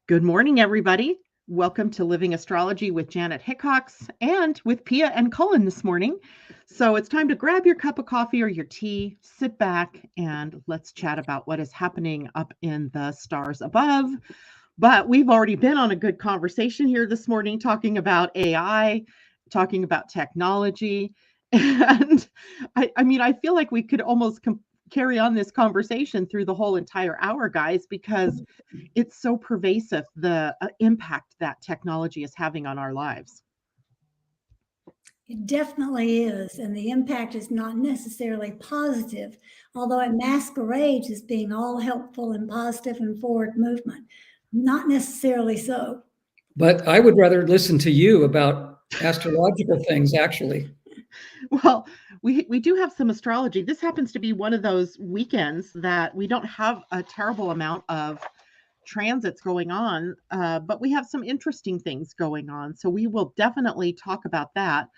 Good morning, everybody. Welcome to Living Astrology with Janet Hickox and with Pia and Cullen this morning. So it's time to grab your cup of coffee or your tea, sit back, and let's chat about what is happening up in the stars above. But we've already been on a good conversation here this morning talking about AI, talking about technology. And I feel like we could almost carry on this conversation through the whole entire hour, guys, because it's so pervasive, the impact that technology is having on our lives. It definitely is, and the impact is not necessarily positive, although it masquerades as being all helpful and positive and forward movement. Not necessarily so. But I would rather listen to you about astrological things, actually. Well, we do have some astrology. This happens to be one of those weekends that we don't have a terrible amount of transits going on, but we have some interesting things going on. So we will definitely talk about that.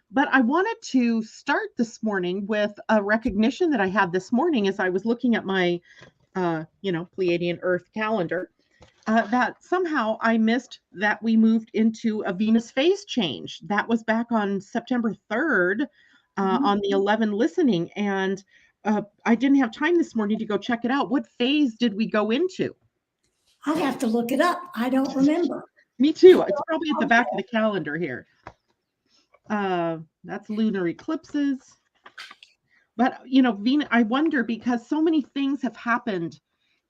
But I wanted to start this morning with a recognition that I had this morning as I was looking at my, Pleiadian-Earth calendar, that somehow I missed that we moved into a Venus phase change. That was back on September 3rd on the 11 listening. And I didn't have time this morning to go check it out. What phase did we go into? I'd have to look it up. I don't remember. Me too. It's probably at the back of the calendar here. That's lunar eclipses. But, Venus, I wonder because so many things have happened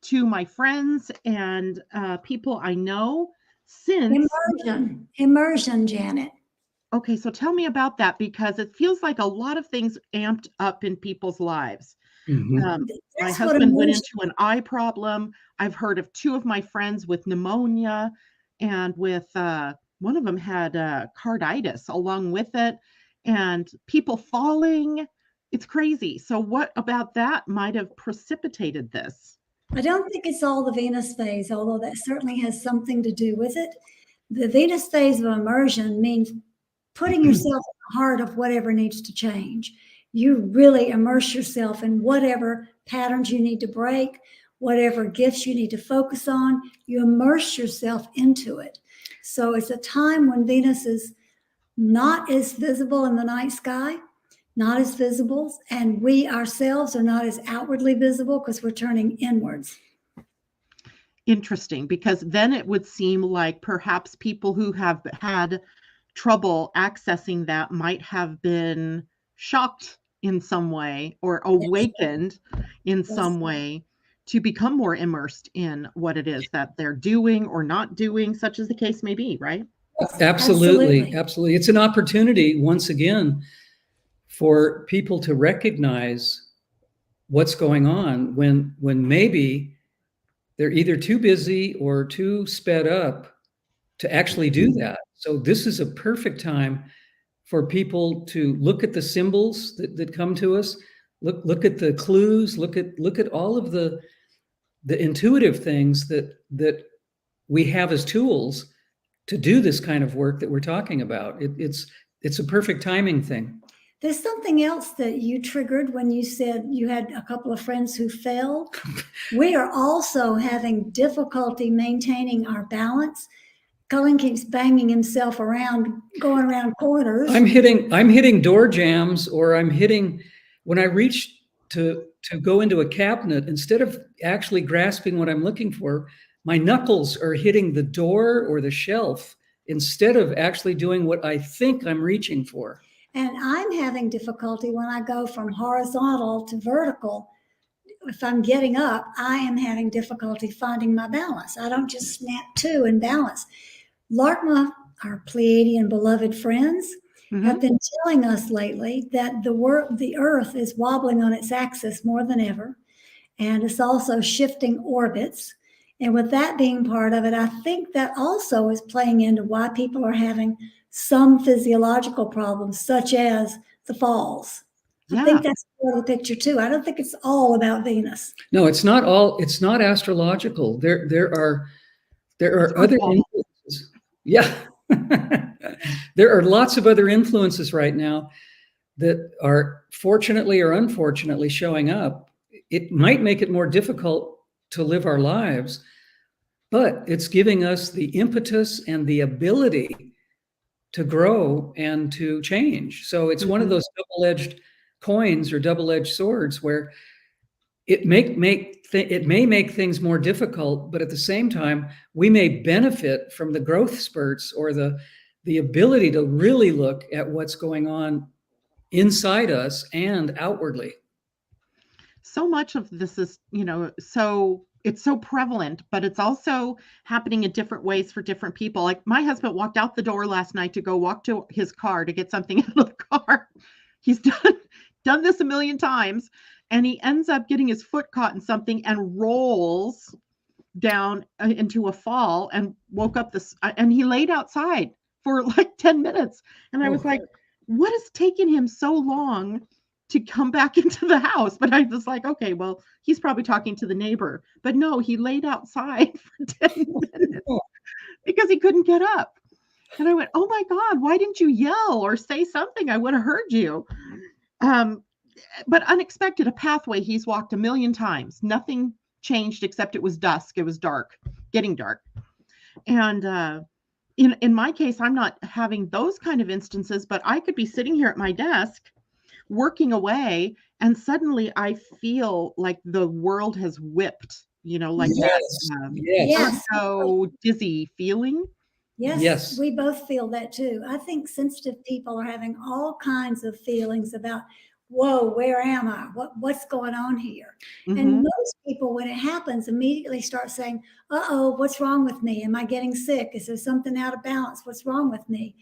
to my friends and people I know since. Immersion, Janet. Okay, so tell me about that because it feels like a lot of things amped up in people's lives. My husband went into an eye problem. I've heard of two of my friends with pneumonia, and with one of them had carditis along with it, and people falling. It's crazy. So what about that might have precipitated this? I don't think it's all the Venus phase, although that certainly has something to do with it. The Venus phase of immersion means putting yourself at the heart of whatever needs to change. You really immerse yourself in whatever patterns you need to break, whatever gifts you need to focus on. You immerse yourself into it. So it's a time when Venus is not as visible in the night sky, not as visible, and we ourselves are not as outwardly visible because we're turning inwards. Interesting, because then it would seem like perhaps people who have had trouble accessing that might have been shocked in some way or awakened in some way to become more immersed in what it is that they're doing or not doing, such as the case may be, right? Absolutely. It's an opportunity, once again, for people to recognize what's going on when maybe they're either too busy or too sped up to actually do that. So this is a perfect time for people to look at the symbols that come to us, look at the clues, look at all of the intuitive things that we have as tools to do this kind of work that we're talking about. It's a perfect timing thing. There's something else that you triggered when you said you had a couple of friends who fell. We are also having difficulty maintaining our balance. Cullen keeps banging himself around, going around corners. I'm hitting door jams, or I'm hitting, when I reach to go into a cabinet, instead of actually grasping what I'm looking for, my knuckles are hitting the door or the shelf instead of actually doing what I think I'm reaching for. And I'm having difficulty when I go from horizontal to vertical. If I'm getting up, I am having difficulty finding my balance. I don't just snap to and balance. Larkma, our Pleiadian beloved friends, have been telling us lately that the Earth is wobbling on its axis more than ever, and it's also shifting orbits. And with that being part of it, I think that also is playing into why people are having some physiological problems, such as the falls. Yeah. I think that's part of the picture too. I don't think it's all about Venus. No, it's not all. It's not astrological. There are other influences. Yeah, there are lots of other influences right now that are fortunately or unfortunately showing up. It might make it more difficult to live our lives, but it's giving us the impetus and the ability to grow and to change. So it's one of those double-edged coins or double-edged swords where it may make things more difficult, but at the same time, we may benefit from the growth spurts or the ability to really look at what's going on inside us and outwardly. So much of this is, so it's so prevalent, but it's also happening in different ways for different people. Like my husband walked out the door last night to go walk to his car to get something out of the car. He's done this a million times, and he ends up getting his foot caught in something and rolls down into a fall and woke up and he laid outside for like 10 minutes. And I was like, what is taking him so long to come back into the house? But I was like, okay, well, he's probably talking to the neighbor. But no, he laid outside for 10 minutes because he couldn't get up. And I went, oh my God, why didn't you yell or say something? I would have heard you. But unexpected, a pathway he's walked a million times. Nothing changed except it was dusk. It was dark, getting dark. And in my case, I'm not having those kind of instances, but I could be sitting here at my desk working away, and suddenly I feel like the world has whipped, like that so dizzy feeling. Yes, we both feel that too. I think sensitive people are having all kinds of feelings about, whoa, where am I? What's going on here? And most people, when it happens, immediately start saying, uh-oh, what's wrong with me? Am I getting sick? Is there something out of balance? What's wrong with me?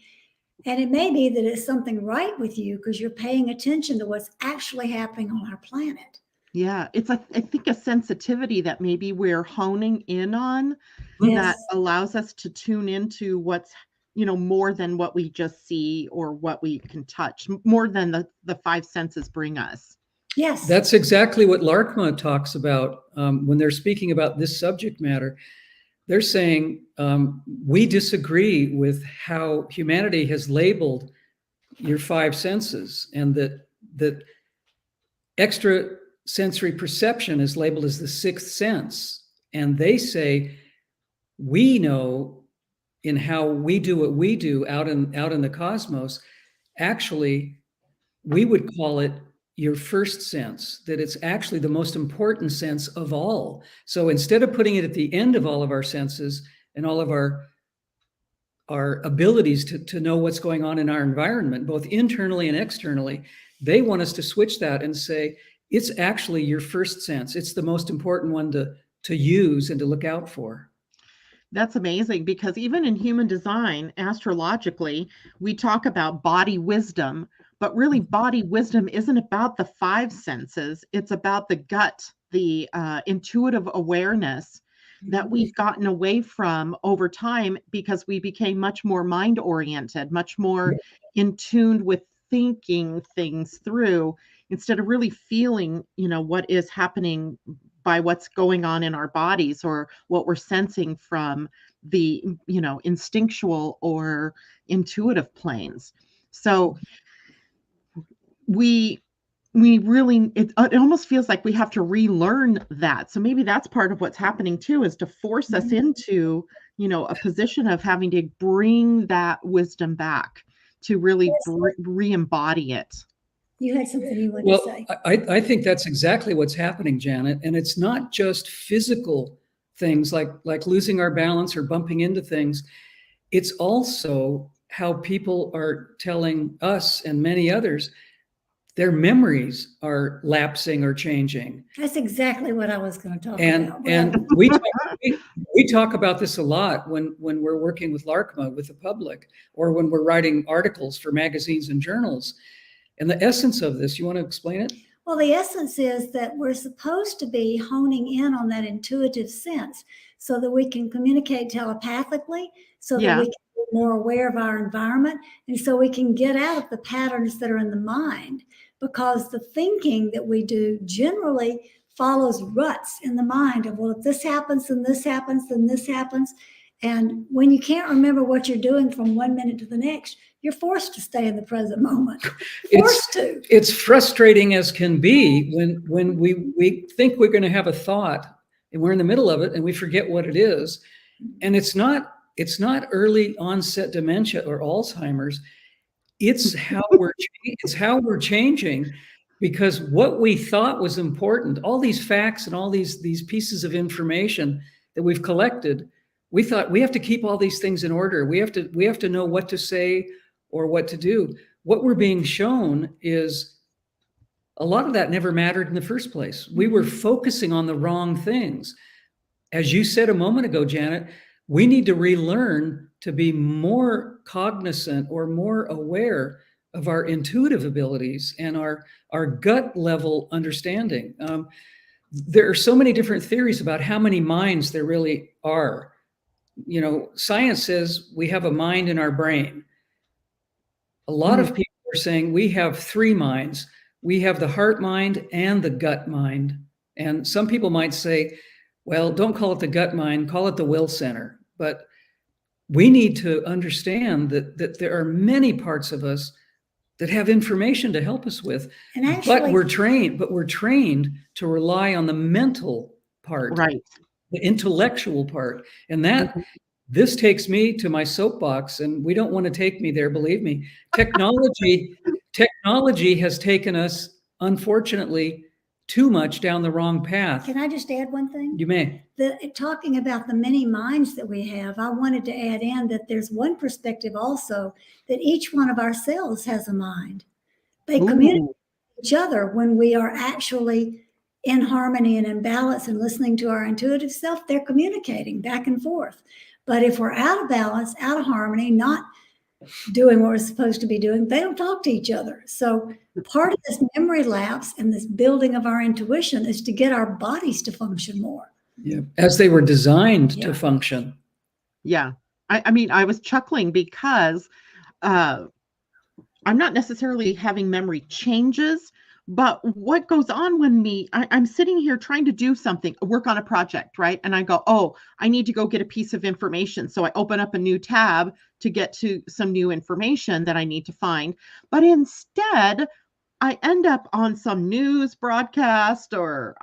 And it may be that it's something right with you because you're paying attention to what's actually happening on our planet. Yeah, it's I think a sensitivity that maybe we're honing in on that allows us to tune into what's, more than what we just see or what we can touch, more than the five senses bring us. Yes. That's exactly what Larkma talks about when they're speaking about this subject matter. They're saying we disagree with how humanity has labeled your five senses, and that extrasensory perception is labeled as the sixth sense. And they say we know in how we do what we do out in the cosmos, actually, we would call it your first sense, that it's actually the most important sense of all. So instead of putting it at the end of all of our senses and all of our abilities to know what's going on in our environment, both internally and externally, they want us to switch that and say, it's actually your first sense. It's the most important one to use and to look out for. That's amazing, because even in human design, astrologically, we talk about body wisdom, but really body wisdom isn't about the five senses. It's about the gut, the intuitive awareness that we've gotten away from over time because we became much more mind oriented, much more in tune with thinking things through instead of really feeling, what is happening by what's going on in our bodies or what we're sensing from the, instinctual or intuitive planes. So we really, it almost feels like we have to relearn that. So maybe that's part of what's happening too, is to force us into, a position of having to bring that wisdom back to really re-embody it. You had something you wanted to say. I think that's exactly what's happening, Janet. And it's not just physical things like losing our balance or bumping into things. It's also how people are telling us and many others their memories are lapsing or changing. That's exactly what I was going to talk about. And we talk about this a lot when we're working with Larkma, with the public, or when we're writing articles for magazines and journals. And the essence of this, you want to explain it? Well, the essence is that we're supposed to be honing in on that intuitive sense so that we can communicate telepathically, so that we can be more aware of our environment, and so we can get out of the patterns that are in the mind, because the thinking that we do generally follows ruts in the mind of, well, if this happens, then this happens, then this happens. And when you can't remember what you're doing from 1 minute to the next, you're forced to stay in the present moment. It's frustrating as can be when we think we're going to have a thought and we're in the middle of it and we forget what it is. And it's not early onset dementia or Alzheimer's. It's how we're changing, because what we thought was important, all these facts and all these pieces of information that we've collected, we thought we have to keep all these things in order. We have to know what to say or what to do. What we're being shown is a lot of that never mattered in the first place. We were focusing on the wrong things. As you said a moment ago, Janet, we need to relearn to be more cognizant or more aware of our intuitive abilities and our gut level understanding. There are so many different theories about how many minds there really are. You know, science says we have a mind in our brain. A lot of people are saying we have 3 minds. We have the heart mind and the gut mind. And some people might say, well, don't call it the gut mind, call it the will center. But we need to understand that there are many parts of us that have information to help us with. And actually, but we're trained to rely on the mental part, right? The intellectual part. And that this takes me to my soapbox, and we don't want to take me there, believe me. Technology has taken us, unfortunately, too much down the wrong path. Can I just add one thing? You may. Talking about the many minds that we have, I wanted to add in that there's one perspective also, that each one of our cells has a mind. They communicate with each other when we are actually in harmony and in balance and listening to our intuitive self. They're communicating back and forth. But if we're out of balance, out of harmony, not doing what we're supposed to be doing, they don't talk to each other. So part of this memory lapse and this building of our intuition is to get our bodies to function more. Yeah, as they were designed to function. Yeah. I mean, I was chuckling because I'm not necessarily having memory changes, but what goes on when I'm sitting here trying to do something, work on a project, right? And I go, oh, I need to go get a piece of information. So I open up a new tab to get to some new information that I need to find. But instead, I end up on some news broadcast or,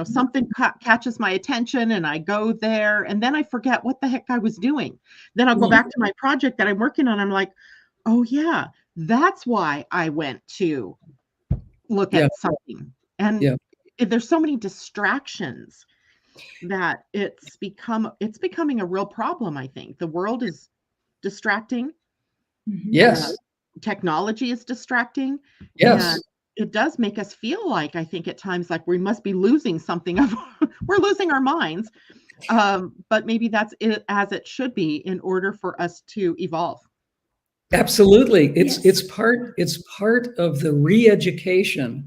something catches my attention and I go there and then I forget what the heck I was doing. Then I'll go back to my project that I'm working on. I'm like, oh yeah, that's why I went to look at something. And there's so many distractions that it's becoming a real problem. I think the world is distracting. Yes. Technology is distracting. Yes. And it does make us feel like, I think at times, like we must be losing something we're losing our minds. But maybe that's it, as it should be, in order for us to evolve. Absolutely. It's part of the re-education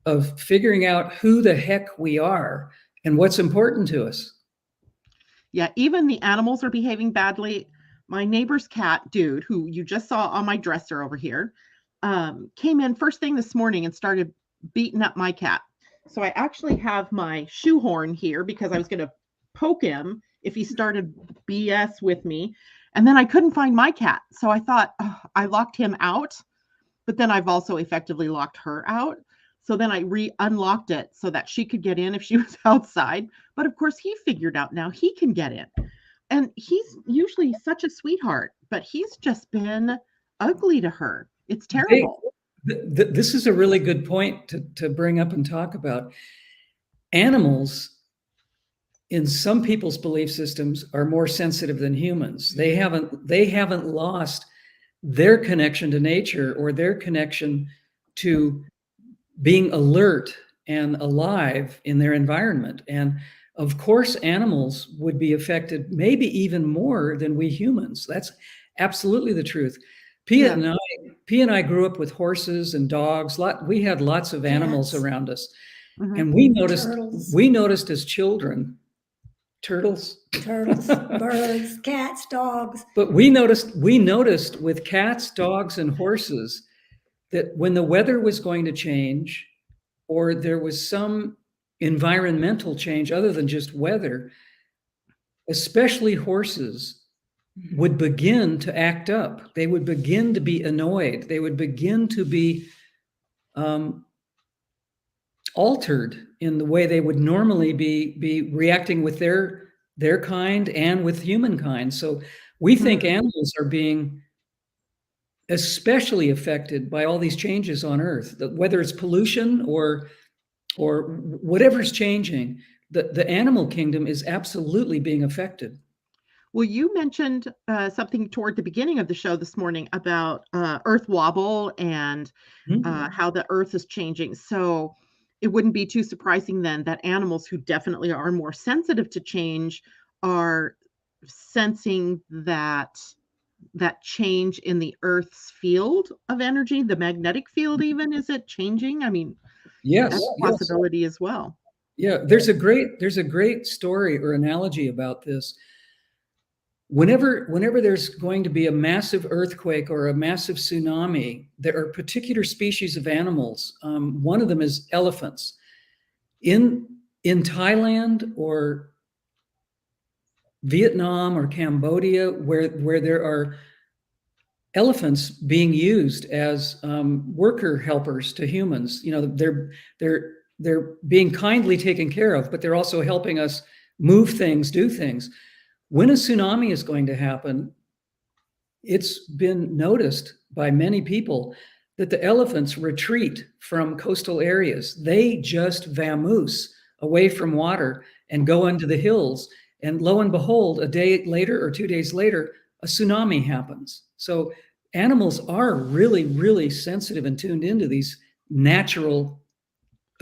of figuring out who the heck we are and what's important to us. Yeah, even the animals are behaving badly. My neighbor's cat, Dude, who you just saw on my dresser over here, came in first thing this morning and started beating up my cat. So I actually have my shoehorn here because I was going to poke him if he started BS with me. And then I couldn't find my cat. So I thought, I locked him out, but then I've also effectively locked her out. So then I unlocked it so that she could get in if she was outside. But of course, he figured out now he can get in. And he's usually such a sweetheart, but he's just been ugly to her. It's terrible. This is a really good point to bring up and talk about. Animals, in some people's belief systems, are more sensitive than humans. They haven't lost their connection to nature or their connection to being alert and alive in their environment. And of course, animals would be affected maybe even more than we humans. That's absolutely the truth. Pia and I grew up with horses and dogs. We had lots of animals around us. Mm-hmm. And we noticed as children, turtles, birds, cats, dogs. But we noticed with cats, dogs, and horses that when the weather was going to change or there was some environmental change other than just weather, especially horses would begin to act up. They would begin to be annoyed. They would begin to be all altered in the way they would normally be reacting with their kind and with humankind. So we think animals are being especially affected by all these changes on Earth, whether it's pollution or whatever's changing. The animal kingdom is absolutely being affected. Well, you mentioned something toward the beginning of the show this morning about Earth wobble and how the Earth is changing. So it wouldn't be too surprising then that animals who definitely are more sensitive to change are sensing that change in the Earth's field of energy, the magnetic field even. Is it changing? I mean, yes, that's a possibility as well. Yeah, there's a great story or analogy about this. Whenever there's going to be a massive earthquake or a massive tsunami, there are particular species of animals. One of them is elephants. In Thailand or Vietnam or Cambodia, where there are elephants being used as worker helpers to humans, they're being kindly taken care of, but they're also helping us move things, do things. When a tsunami is going to happen, it's been noticed by many people that the elephants retreat from coastal areas. They just vamoose away from water and go into the hills. And lo and behold, a day later or 2 days later, a tsunami happens. So animals are really, really sensitive and tuned into these natural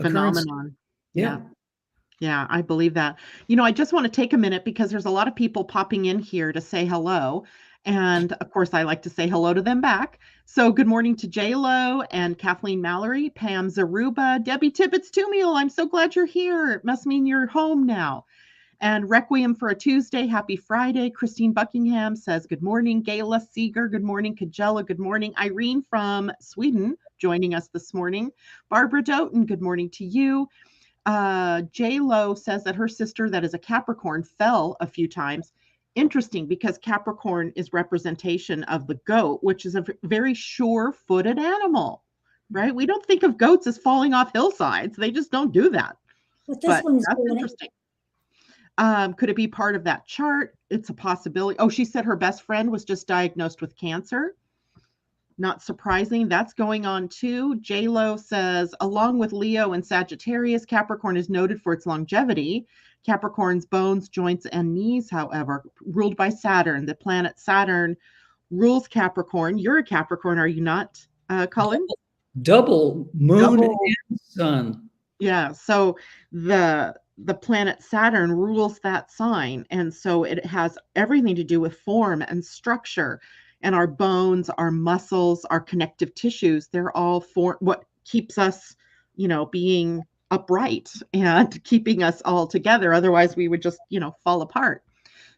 phenomenon. Yeah. Yeah, I believe that. I just want to take a minute because there's a lot of people popping in here to say hello. And of course, I like to say hello to them back. So good morning to J-Lo and Kathleen Mallory, Pam Zaruba, Debbie Tibbetts Tumiel. I'm so glad you're here. It must mean you're home now. And Requiem for a Tuesday. Happy Friday. Christine Buckingham says, good morning. Gayla Seeger. Good morning. Kajella. Good morning. Irene from Sweden joining us this morning. Barbara Doughton. Good morning to you. J-Lo says that her sister that is a Capricorn fell a few times. Interesting, because Capricorn is representation of the goat, which is a very sure-footed animal, right? We don't think of goats as falling off hillsides. They just don't do that. But this one's that's interesting. Could it be part of that chart? It's a possibility. Oh, she said her best friend was just diagnosed with cancer. Not surprising. That's going on too. J-Lo says, along with Leo and Sagittarius, Capricorn is noted for its longevity. Capricorn's bones, joints, and knees, however, ruled by Saturn. The planet Saturn rules Capricorn. You're a Capricorn, are you not, Cullen? Double moon and sun. Yeah. So the planet Saturn rules that sign. And so it has everything to do with form and structure. And our bones, our muscles, our connective tissues, they're all for what keeps us, being upright and keeping us all together. Otherwise, we would just, fall apart.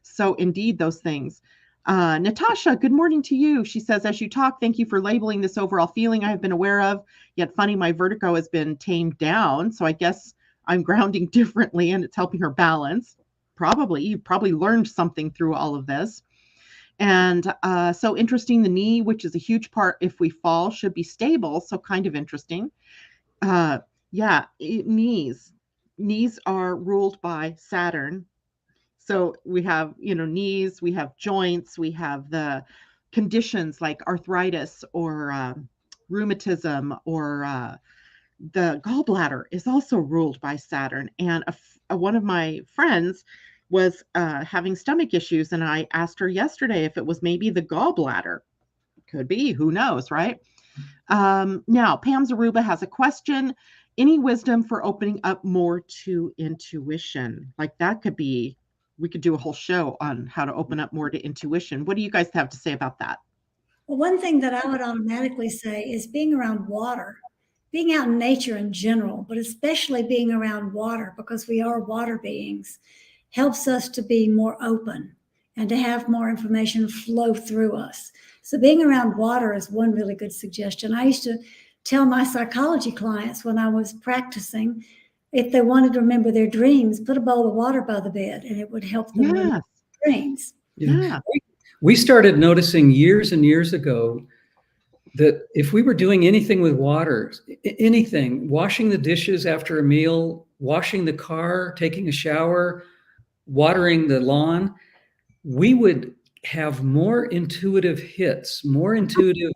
So indeed, those things. Natasha, good morning to you. She says, as you talk, thank you for labeling this overall feeling I have been aware of. Yet funny, my vertigo has been tamed down. So I guess I'm grounding differently and it's helping her balance. You've probably learned something through all of this. And so interesting, the knee, which is a huge part if we fall, should be stable. So kind of interesting. Knees are ruled by Saturn. So we have, knees, we have joints, we have the conditions like arthritis or rheumatism or the gallbladder is also ruled by Saturn. And one of my friends was having stomach issues. And I asked her yesterday if it was maybe the gallbladder. Could be, who knows, right? Now, Pam Zaruba has a question. Any wisdom for opening up more to intuition? Like that could be, we could do a whole show on how to open up more to intuition. What do you guys have to say about that? Well, one thing that I would automatically say is being around water, being out in nature in general, but especially being around water because we are water beings, helps us to be more open and to have more information flow through us. So being around water is one really good suggestion. I used to tell my psychology clients when I was practicing, if they wanted to remember their dreams, put a bowl of water by the bed and it would help them remember dreams. Yeah. We started noticing years and years ago that if we were doing anything with water, anything, washing the dishes after a meal, washing the car, taking a shower, watering the lawn, we would have more intuitive hits, more intuitive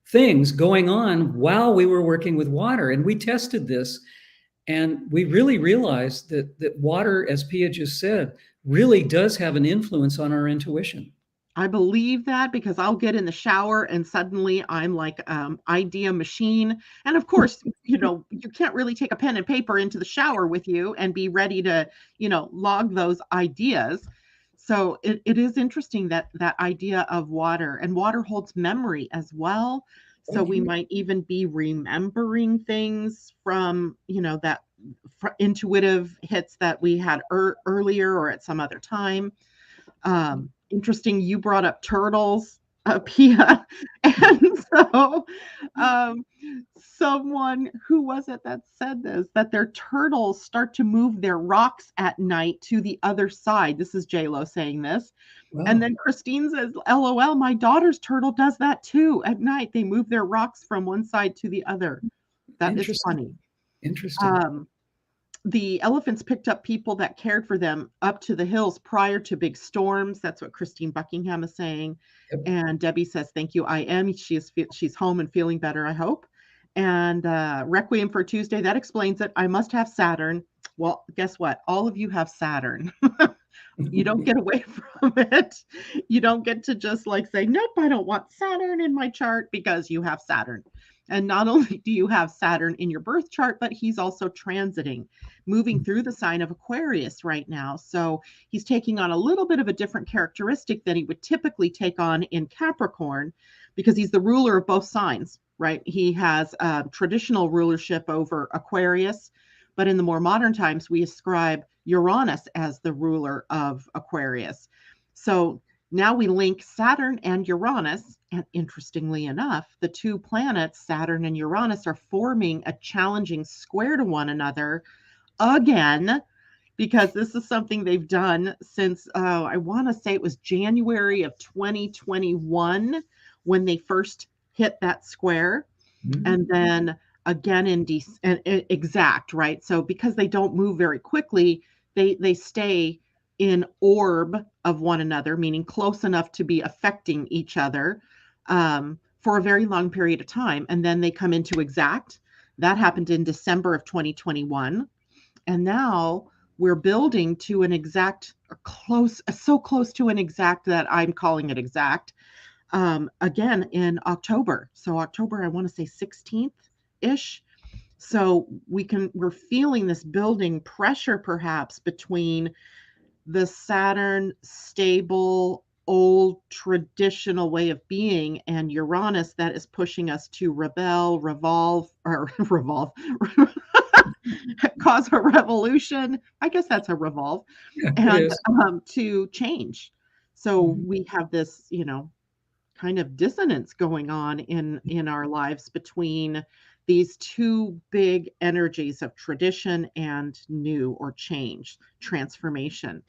things going on while we were working with water. And we tested this, and we really realized that water, as Pia just said, really does have an influence on our intuition. I believe that because I'll get in the shower and suddenly I'm like idea machine. And of course, you can't really take a pen and paper into the shower with you and be ready to, log those ideas. So it is interesting that idea of water, and water holds memory as well. So we might even be remembering things from, that intuitive hits that we had earlier or at some other time. Interesting, you brought up turtles, Pia. And so someone, who was it that said this, that their turtles start to move their rocks at night to the other side. This is J-Lo saying this. Wow. And then Christine says, LOL, my daughter's turtle does that too. At night, they move their rocks from one side to the other. That is funny. Interesting. The elephants picked up people that cared for them up to the hills prior to big storms. That's what Christine Buckingham is saying. Yep. And Debbie says, thank you, I am. She's home and feeling better, I hope. And Requiem for Tuesday, that explains it. I must have Saturn. Well, guess what? All of you have Saturn. You don't get away from it. You don't get to just say, nope, I don't want Saturn in my chart, because you have Saturn. And not only do you have Saturn in your birth chart, but he's also transiting, moving through the sign of Aquarius right now. So he's taking on a little bit of a different characteristic than he would typically take on in Capricorn, because he's the ruler of both signs, right? He has traditional rulership over Aquarius, but in the more modern times, we ascribe Uranus as the ruler of Aquarius. So now we link Saturn and Uranus, and interestingly enough, the two planets, Saturn and Uranus, are forming a challenging square to one another again, because this is something they've done since, I want to say it was January of 2021 when they first hit that square. Mm-hmm. And then again in exact, right? So because they don't move very quickly, they stay in orb of one another, meaning close enough to be affecting each other for a very long period of time. And then they come into exact. That happened in December of 2021. And now we're building to an exact, so close to an exact that I'm calling it exact, again in October. So October, I want to say 16th-ish. So we're feeling this building pressure perhaps between the Saturn stable, old, traditional way of being and Uranus that is pushing us to revolve, cause a revolution. I guess that's a revolve, and to change. So we have this, kind of dissonance going on in our lives between these two big energies of tradition and new or change, transformation.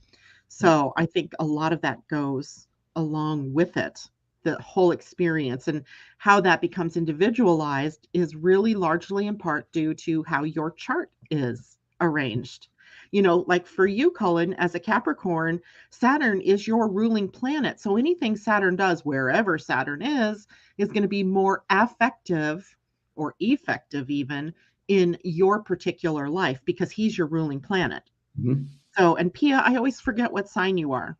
So I think a lot of that goes along with it. The whole experience and how that becomes individualized is really largely in part due to how your chart is arranged. Like for you, Cullen, as a Capricorn, Saturn is your ruling planet. So anything Saturn does, wherever Saturn is going to be more affective or effective even in your particular life because he's your ruling planet. Mm-hmm. So, and Pia, I always forget what sign you are.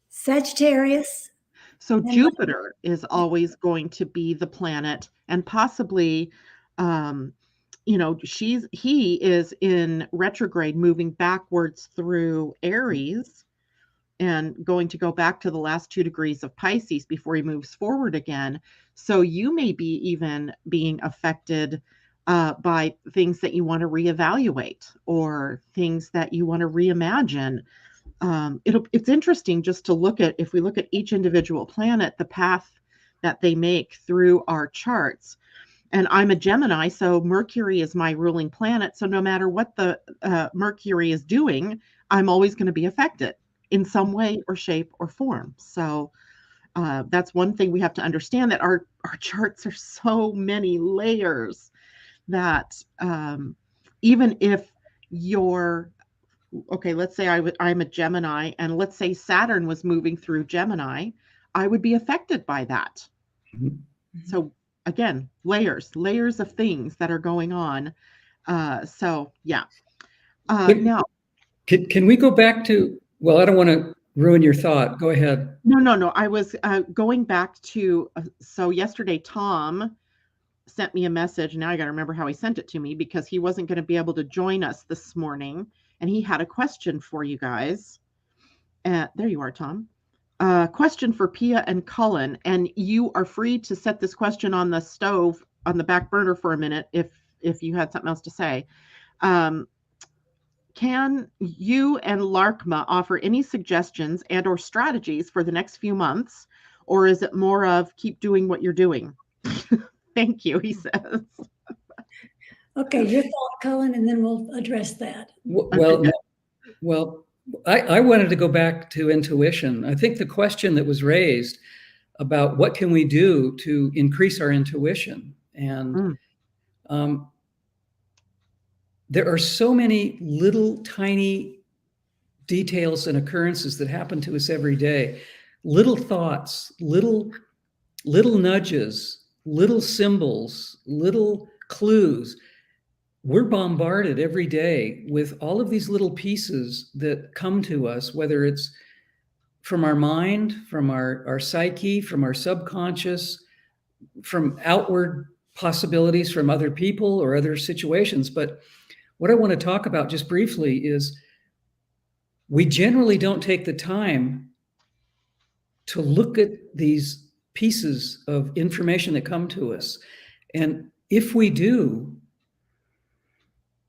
Sagittarius. So Jupiter is always going to be the planet, and possibly, he is in retrograde, moving backwards through Aries and going to go back to the last 2 degrees of Pisces before he moves forward again. So you may be even being affected by things that you want to reevaluate or things that you want to reimagine. It's interesting just to look at, if we look at each individual planet, the path that they make through our charts. And I'm a Gemini, so Mercury is my ruling planet. So no matter what the Mercury is doing, I'm always going to be affected in some way or shape or form. So That's one thing we have to understand, that our charts are so many layers that even if you're, okay, let's say I'm a Gemini, and let's say Saturn was moving through Gemini, I would be affected by that. Mhm. So again, layers of things that are going on. So yeah. Now, Can we go back to, well, I don't want to ruin your thought. Go ahead. no. I was going back to, so yesterday, Tom sent me a message. Now I got to remember how he sent it to me, because he wasn't going to be able to join us this morning. And he had a question for you guys. There you are, Tom. Question for Pia and Cullen. And you are free to set this question on the stove, on the back burner for a minute, if you had something else to say. Can you and Larkma offer any suggestions and or strategies for the next few months? Or is it more of keep doing what you're doing? Thank you, he says. Okay, your thought, Cullen, and then we'll address that. Well, I wanted to go back to intuition. I think the question that was raised about what can we do to increase our intuition, and there are so many little tiny details and occurrences that happen to us every day. Little thoughts, little nudges, little symbols, little clues. We're bombarded every day with all of these little pieces that come to us, whether it's from our mind, from our psyche, from our subconscious, from outward possibilities from other people or other situations. But what I want to talk about just briefly is we generally don't take the time to look at these pieces of information that come to us. And if we do,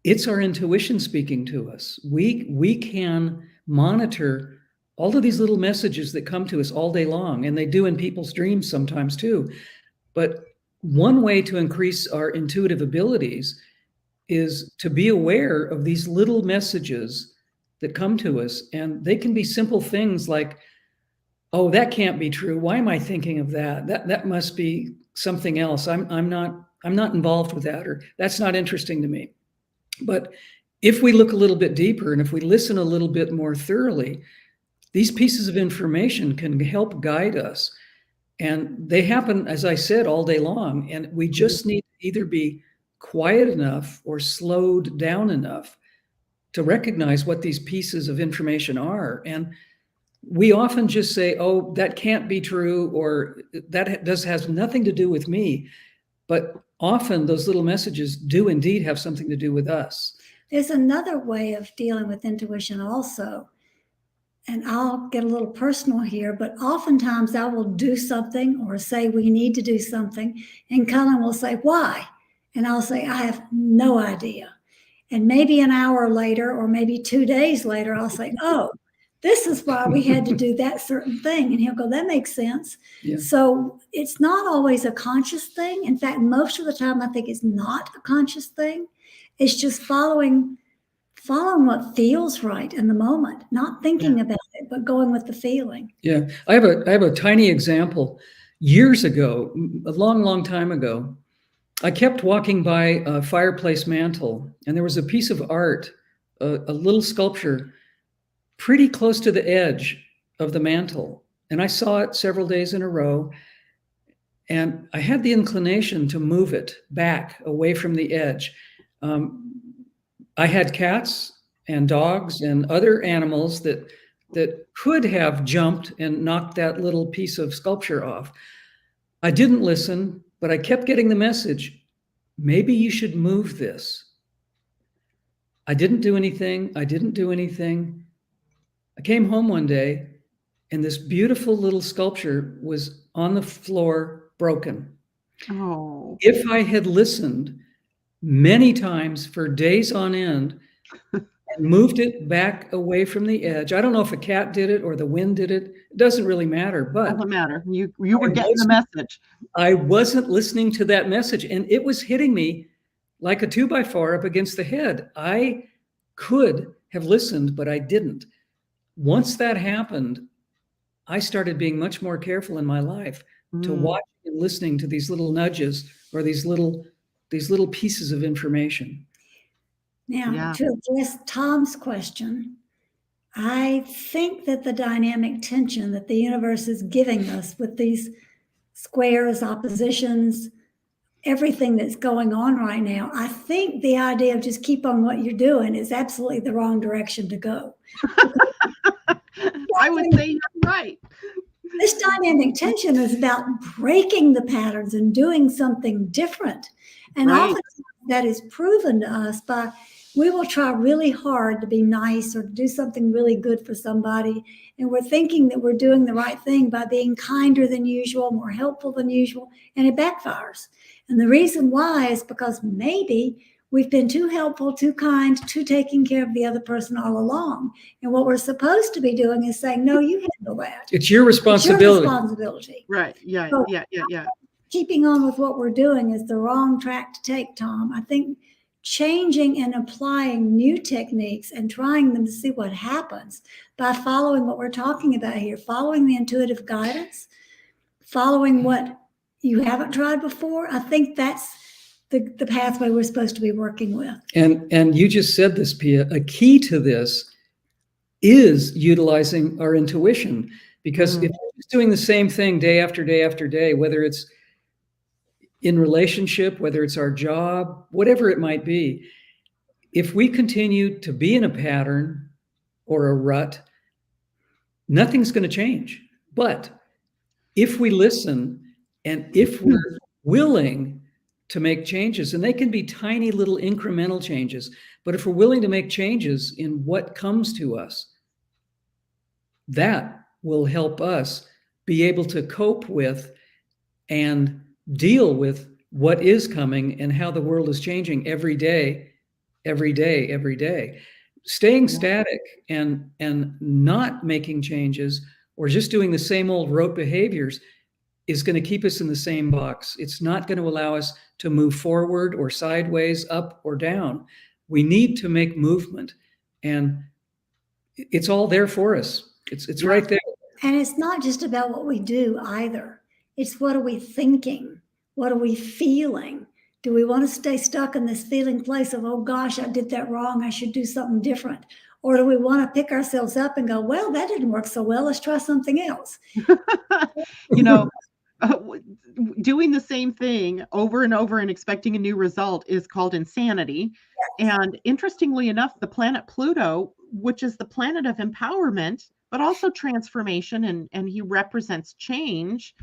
it's our intuition speaking to us. We can monitor all of these little messages that come to us all day long, and they do in people's dreams sometimes too. But one way to increase our intuitive abilities is to be aware of these little messages that come to us. And they can be simple things like, oh, that can't be true. Why am I thinking of that? That must be something else. I'm not involved with that, or that's not interesting to me. But if we look a little bit deeper and if we listen a little bit more thoroughly, these pieces of information can help guide us. And they happen, as I said, all day long. And we just need to either be quiet enough or slowed down enough to recognize what these pieces of information are. And we often just say, oh, that can't be true, or that has nothing to do with me. But often those little messages do indeed have something to do with us. There's another way of dealing with intuition also. And I'll get a little personal here, but oftentimes I will do something or say we need to do something, and Cullen will say, why? And I'll say, I have no idea. And maybe an hour later, or maybe 2 days later, I'll say, oh, this is why we had to do that certain thing. And he'll go, that makes sense. Yeah. So it's not always a conscious thing. In fact, most of the time, I think it's not a conscious thing. It's just following what feels right in the moment, not thinking about it, but going with the feeling. Yeah. I have a tiny example. Years ago, a long time ago, I kept walking by a fireplace mantle, and there was a piece of art, a little sculpture, pretty close to the edge of the mantle. And I saw it several days in a row. And I had the inclination to move it back away from the edge. I had cats and dogs and other animals that could have jumped and knocked that little piece of sculpture off. I didn't listen, but I kept getting the message, maybe you should move this. I didn't do anything. I came home one day, and this beautiful little sculpture was on the floor, broken. Oh. If I had listened many times for days on end and moved it back away from the edge, I don't know if a cat did it or the wind did it. It doesn't really matter. But doesn't matter. You were getting the message. I wasn't listening to that message, and it was hitting me like a 2x4 up against the head. I could have listened, but I didn't. Once that happened, I started being much more careful in my life to watch and listening to these little nudges or these little pieces of information. Now, to address Tom's question, I think that the dynamic tension that the universe is giving us with these squares, oppositions, everything that's going on right now, I think the idea of just keep on what you're doing is absolutely the wrong direction to go. I would say you're right. This dynamic tension is about breaking the patterns and doing something different. And often that is proven to us by, we will try really hard to be nice or to do something really good for somebody. And we're thinking that we're doing the right thing by being kinder than usual, more helpful than usual, and it backfires. And the reason why is because maybe we've been too helpful, too kind, too taking care of the other person all along. And what we're supposed to be doing is saying, no, you handle that. It's your responsibility. It's your responsibility. Right. Yeah. So, Yeah. Keeping on with what we're doing is the wrong track to take, Tom. I think changing and applying new techniques and trying them to see what happens by following what we're talking about here, following the intuitive guidance, following what you haven't tried before. I think that's the pathway we're supposed to be working with. And you just said this, Pia, a key to this is utilizing our intuition, because if we're just doing the same thing day after day after day, whether it's in relationship, whether it's our job, whatever it might be, if we continue to be in a pattern or a rut, nothing's going to change. But if we listen and if we're willing to make changes, and they can be tiny little incremental changes, but if we're willing to make changes in what comes to us, that will help us be able to cope with and deal with what is coming and how the world is changing every day. Staying static and not making changes or just doing the same old rote behaviors is going to keep us in the same box. It's not going to allow us to move forward or sideways, up or down. We need to make movement, and it's all there for us. It's right there. And it's not just about what we do either. It's what are we thinking? What are we feeling? Do we want to stay stuck in this feeling place of, oh gosh, I did that wrong, I should do something different? Or do we want to pick ourselves up and go, well, that didn't work so well, let's try something else? Doing the same thing over and over and expecting a new result is called insanity. Yes. And interestingly enough, the planet Pluto, which is the planet of empowerment, but also transformation, and he represents change,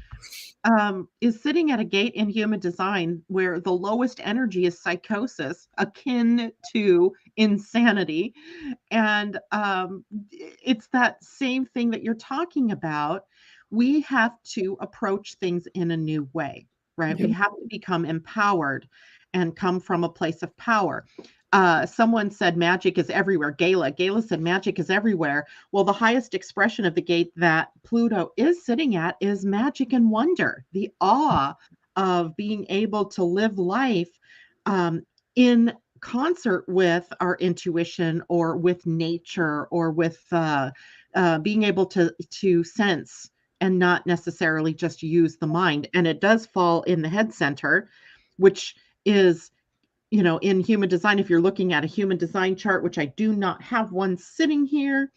is sitting at a gate in human design where the lowest energy is psychosis, akin to insanity. And it's that same thing that you're talking about. We have to approach things in a new way, right? Yep. We have to become empowered and come from a place of power. Someone said magic is everywhere. Gala said magic is everywhere. Well, the highest expression of the gate that Pluto is sitting at is magic and wonder, the awe of being able to live life in concert with our intuition or with nature or with being able to sense and not necessarily just use the mind. And it does fall in the head center, which is, in human design, if you're looking at a human design chart, which I do not have one sitting here,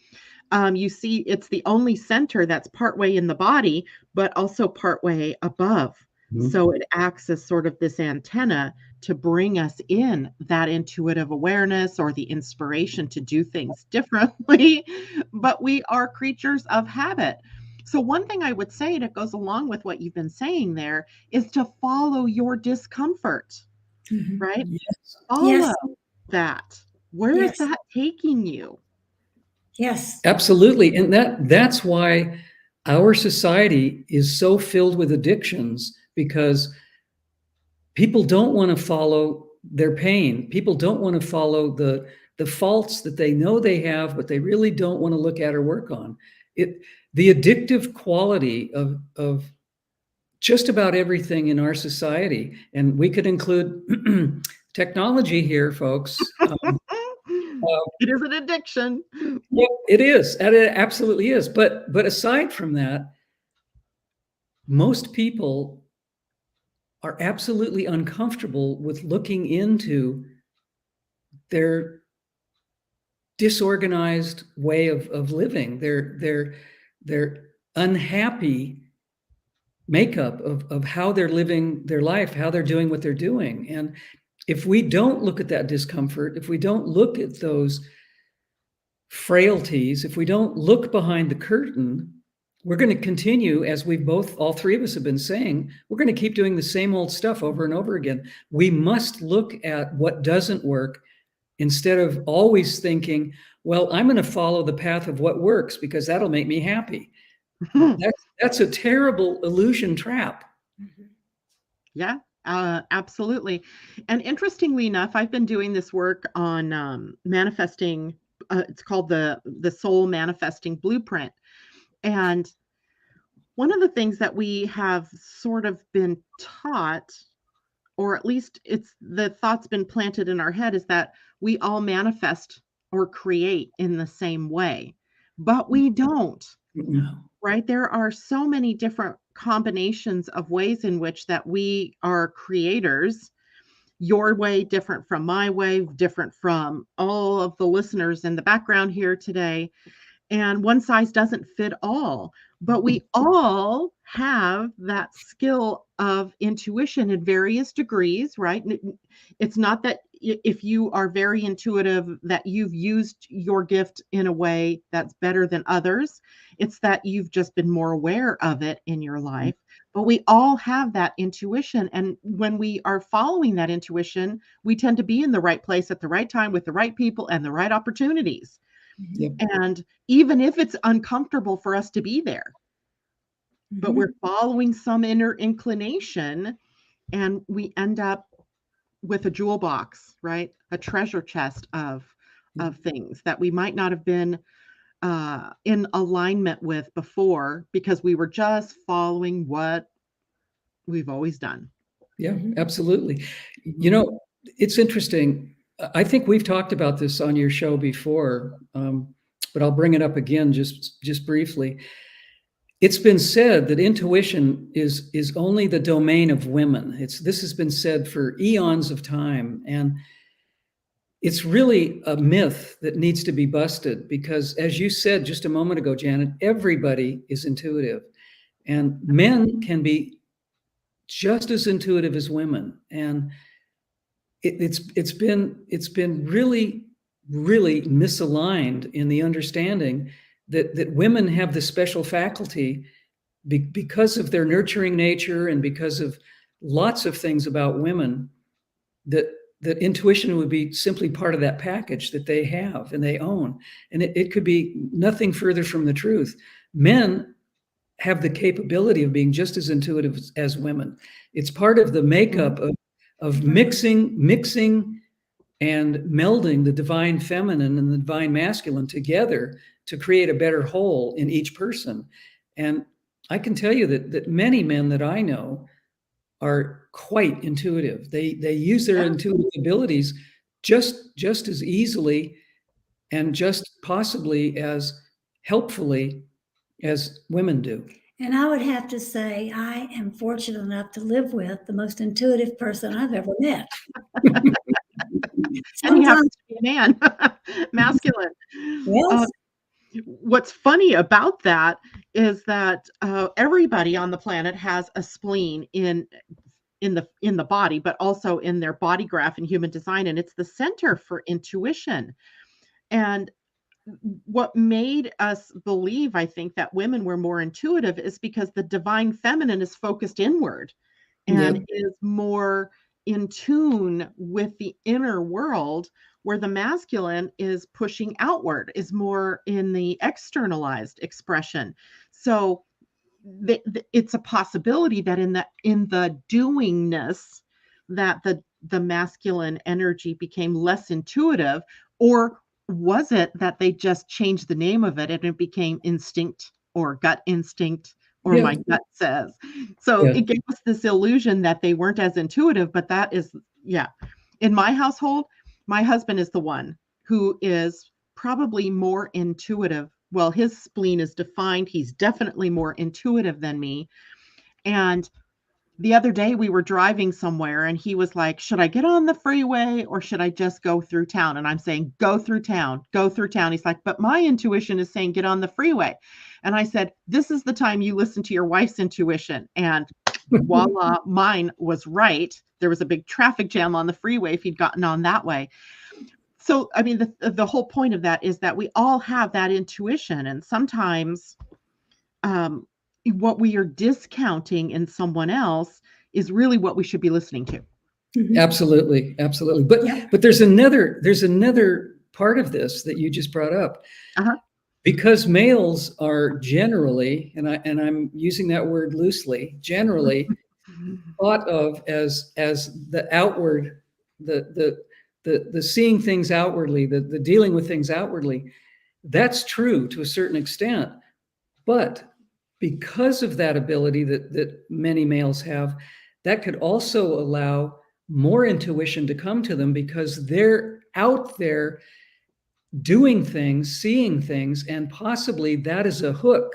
you see it's the only center that's partway in the body, but also partway above. Mm-hmm. So it acts as sort of this antenna to bring us in that intuitive awareness or the inspiration to do things differently. But we are creatures of habit. So one thing I would say that goes along with what you've been saying there is to follow your discomfort. Mm-hmm. Right? Yes. Follow that. Where is that taking you? Yes. Absolutely. And that's why our society is so filled with addictions, because people don't want to follow their pain. People don't want to follow the faults that they know they have, but they really don't want to look at or work on. The addictive quality of just about everything in our society, and we could include technology here, folks. It is an addiction. Yeah, it is. And it absolutely is. But aside from that, most people are absolutely uncomfortable with looking into their disorganized way of living, their unhappy makeup of how they're living their life, how they're doing what they're doing. And if we don't look at that discomfort, if we don't look at those frailties, if we don't look behind the curtain, we're going to continue, as all three of us have been saying, we're going to keep doing the same old stuff over and over again. We must look at what doesn't work instead of always thinking, well, I'm going to follow the path of what works because that'll make me happy. That's a terrible illusion trap. Yeah, absolutely. And interestingly enough, I've been doing this work on manifesting. It's called the Soul Manifesting Blueprint. And one of the things that we have sort of been taught, or at least the thought's been planted in our head, is that we all manifest or create in the same way, but we don't. No. Right? There are so many different combinations of ways in which that we are creators. Your way different from my way, different from all of the listeners in the background here today. And one size doesn't fit all, but we all have that skill of intuition in various degrees, right? It's not that if you are very intuitive that you've used your gift in a way that's better than others. It's that you've just been more aware of it in your life. But we all have that intuition. And when we are following that intuition, we tend to be in the right place at the right time with the right people and the right opportunities. Yep. And even if it's uncomfortable for us to be there, but we're following some inner inclination, and we end up with a jewel box, right? A treasure chest of things that we might not have been in alignment with before because we were just following what we've always done. Yeah, absolutely. You know, it's interesting. I think we've talked about this on your show before, but I'll bring it up again just briefly. It's been said that intuition is only the domain of women. This has been said for eons of time, and it's really a myth that needs to be busted because, as you said just a moment ago, Janet, everybody is intuitive, and men can be just as intuitive as women, and it's been really misaligned in the understanding that women have this special faculty because of their nurturing nature and because of lots of things about women, that intuition would be simply part of that package that they have and they own. And it could be nothing further from the truth. Men have the capability of being just as intuitive as women. It's part of the makeup of mixing and melding the divine feminine and the divine masculine together to create a better whole in each person. And I can tell you that many men that I know are quite intuitive. They use their intuitive abilities just as easily and just possibly as helpfully as women do. And I would have to say, I am fortunate enough to live with the most intuitive person I've ever met. And he happens to be a man, masculine. Yes. What's funny about that is that everybody on the planet has a spleen in the body, but also in their body graph in human design, and it's the center for intuition. And what made us believe, I think, that women were more intuitive is because the divine feminine is focused inward and is more in tune with the inner world, where the masculine is pushing outward, is more in the externalized expression. So it's a possibility that in the doingness that the masculine energy became less intuitive, or was it that they just changed the name of it and it became instinct or gut instinct or my gut says? So it gave us this illusion that they weren't as intuitive, but that is, in my household, my husband is the one who is probably more intuitive. Well, his spleen is defined. He's definitely more intuitive than me. And the other day we were driving somewhere and he was like, should I get on the freeway or should I just go through town? And I'm saying, go through town, go through town. He's like, but my intuition is saying, get on the freeway. And I said, this is the time you listen to your wife's intuition. And voila, mine was right. There was a big traffic jam on the freeway if he'd gotten on that way. So, I mean, the whole point of that is that we all have that intuition. And sometimes what we are discounting in someone else is really what we should be listening to. Absolutely. Absolutely. But there's another part of this that you just brought up. Because males are generally, and I'm using that word loosely, generally thought of as the outward, the seeing things outwardly, the dealing with things outwardly. That's true to a certain extent, but because of that ability that many males have, that could also allow more intuition to come to them because they're out there doing things, seeing things, and possibly that is a hook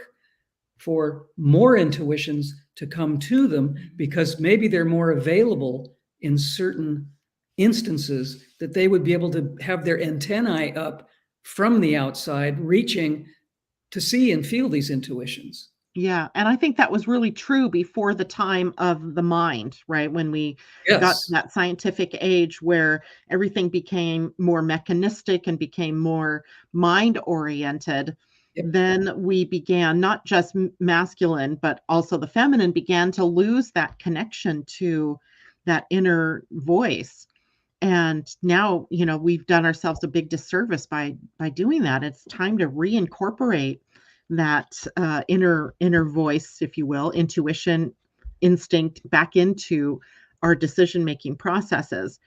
for more intuitions to come to them because maybe they're more available in certain instances that they would be able to have their antennae up from the outside, reaching to see and feel these intuitions. Yeah. And I think that was really true before the time of the mind, right? When we got to that scientific age where everything became more mechanistic and became more mind oriented. Then we began, not just masculine, but also the feminine began to lose that connection to that inner voice. And now, you know, we've done ourselves a big disservice by doing that. It's time to reincorporate that inner voice, if you will, intuition, instinct back into our decision-making processes.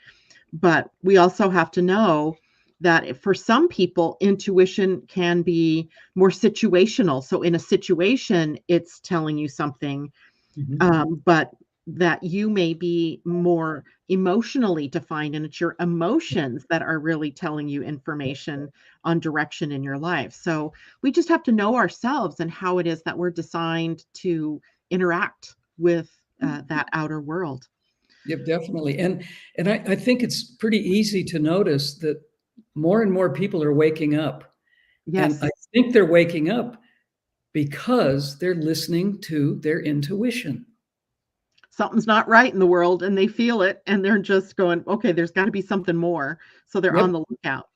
But we also have to know that for some people, intuition can be more situational. So in a situation, it's telling you something, but that you may be more emotionally defined, and it's your emotions that are really telling you information on direction in your life. So we just have to know ourselves and how it is that we're designed to interact with that outer world. Yep, definitely. And I think it's pretty easy to notice that more and more people are waking up. Yes. And I think they're waking up because they're listening to their intuition. Something's not right in the world and they feel it and they're just going, okay, there's got to be something more. So they're on the lookout.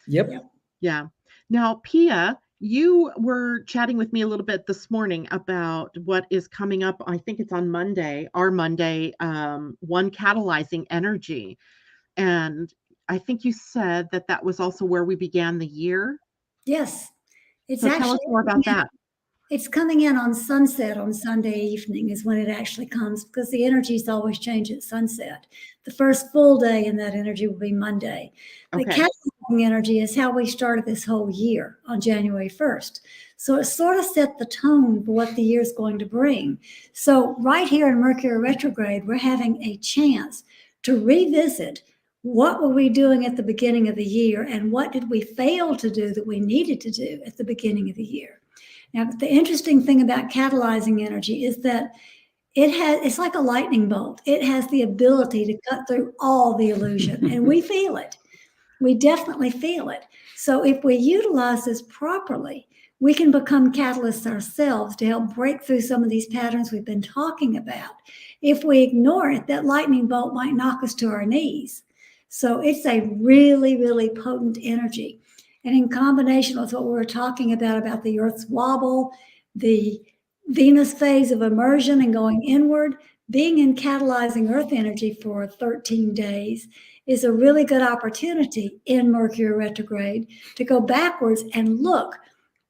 Yeah. Now, Pia, you were chatting with me a little bit this morning about what is coming up. I think it's on Monday, our Monday, one catalyzing energy. And I think you said that was also where we began the year. Yes. It's so tell us more about that. It's coming in on sunset on Sunday evening is when it actually comes, because the energies always change at sunset. The first full day in that energy will be Monday. The catalyzing energy is how we started this whole year on January 1st. So it sort of set the tone for what the year is going to bring. So right here in Mercury retrograde, we're having a chance to revisit what were we doing at the beginning of the year and what did we fail to do that we needed to do at the beginning of the year. Now, the interesting thing about catalyzing energy is that it's like a lightning bolt. It has the ability to cut through all the illusion, and we feel it. We definitely feel it. So if we utilize this properly, we can become catalysts ourselves to help break through some of these patterns we've been talking about. If we ignore it, that lightning bolt might knock us to our knees. So it's a really, really potent energy. And in combination with what we were talking about the Earth's wobble, the Venus phase of immersion and going inward, being in catalyzing Earth energy for 13 days is a really good opportunity in Mercury retrograde to go backwards and look